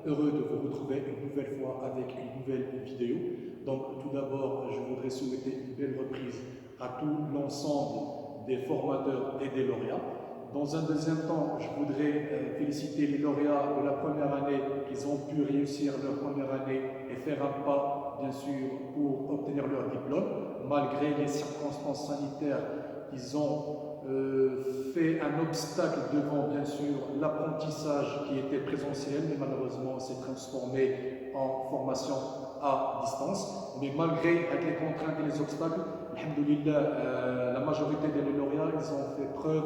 heureux de vous retrouver une nouvelle fois avec une nouvelle vidéo. Donc tout d'abord, je voudrais souhaiter une belle reprise à tout l'ensemble des formateurs et des lauréats. Dans un deuxième temps, je voudrais féliciter les lauréats de la première année qui ont pu réussir leur première année et faire un pas, bien sûr, pour obtenir leur diplôme, malgré les circonstances sanitaires qu'ils ont fait un obstacle devant, bien sûr, l'apprentissage qui était présentiel, mais malheureusement s'est transformé en formation à distance. Mais malgré avec les contraintes et les obstacles, alhamdoulilah, la majorité des lauréats, ils ont fait preuve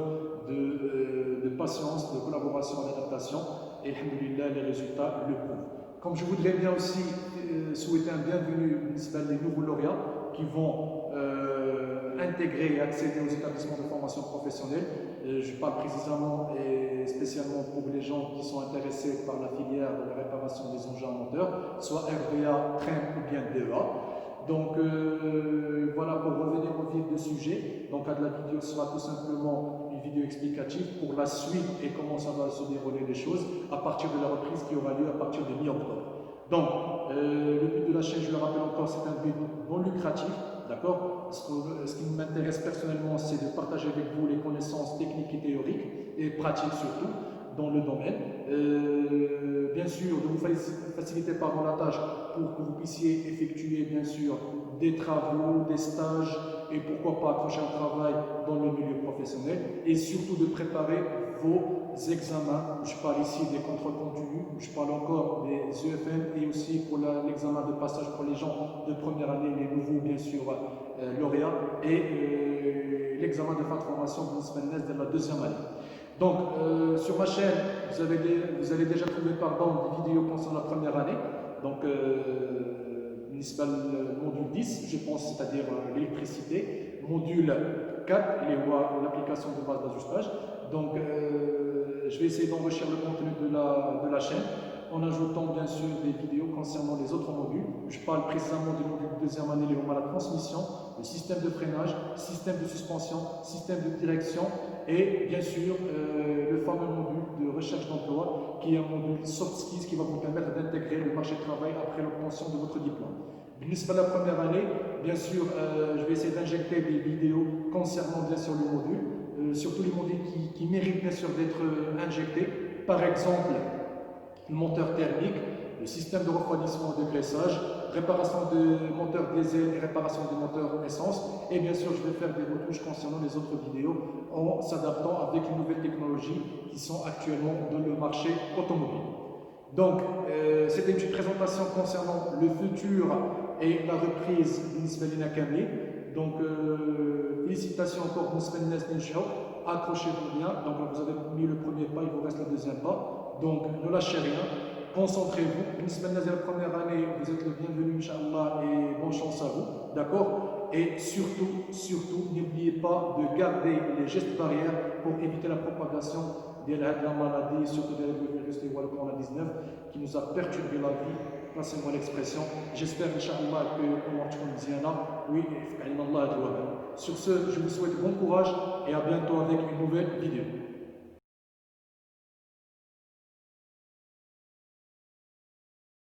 de patience, de collaboration et d'adaptation, et alhamdoulilah, les résultats le prouvent. Comme je voudrais bien aussi souhaiter un bienvenue des nouveaux lauréats qui vont intégrer et accéder aux établissements de formation professionnelle. Je parle précisément et spécialement pour les gens qui sont intéressés par la filière de la réparation des engins à moteur, soit RVA, TREM ou bien DEA. Donc voilà, pour revenir au vif du sujet, donc la vidéo sera tout simplement une vidéo explicative pour la suite et comment ça va se dérouler les choses à partir de la reprise qui aura lieu à partir de mi-octobre. Donc le but de la chaîne, je le rappelle encore, c'est un but non lucratif, d'accord. Ce qui m'intéresse personnellement, c'est de partager avec vous les connaissances techniques et théoriques et pratiques surtout dans le domaine. Bien sûr, de vous faciliter pardon, la tâche pour que vous puissiez effectuer bien sûr des travaux, des stages et pourquoi pas accrocher un travail dans le milieu professionnel et surtout de préparer vos examens. Je parle ici des contrôles continus, je parle encore des EFM et aussi pour l'examen de passage pour les gens de première année, les nouveaux bien sûr lauréats et l'examen de fin de formation de la deuxième année. Donc, sur ma chaîne, vous allez déjà trouver des vidéos concernant la première année. Donc, module 10, je pense, c'est-à-dire l'électricité. Module 4, l'application de base d'ajustage. Donc, je vais essayer d'enrichir le contenu de la chaîne en ajoutant bien sûr des vidéos concernant les autres modules. Je parle précisément du module de deuxième année, la transmission, le système de freinage, système de suspension, système de direction et bien sûr le fameux module de recherche d'emploi qui est un module soft skills qui va vous permettre d'intégrer le marché du travail après l'obtention de votre diplôme. Pour la première année, bien sûr, je vais essayer d'injecter des vidéos concernant bien sûr le module, surtout les modules qui méritent bien sûr d'être injectés. Par exemple, le moteur thermique, le système de refroidissement et de graissage, réparation de moteurs diesel et réparation de moteurs essence. Et bien sûr, je vais faire des retouches concernant les autres vidéos en s'adaptant avec les nouvelles technologies qui sont actuellement dans le marché automobile. Donc, c'était une petite présentation concernant le futur et la reprise d'Inisfalina Kamli. Donc, félicitations encore, accrochez-vous bien. Donc, vous avez mis le premier pas, il vous reste le deuxième pas. Donc, ne lâchez rien, concentrez-vous. La première année, vous êtes le bienvenu, Inch'Allah, et bonne chance à vous. D'accord. Et surtout, n'oubliez pas de garder les gestes barrières pour éviter la propagation de la maladie, surtout de le virus de Corona-19 qui nous a perturbé la vie. Passez-moi l'expression. J'espère, Inch'Allah, que comment tu me dis, oui, sur ce, je vous souhaite bon courage et à bientôt avec une nouvelle vidéo.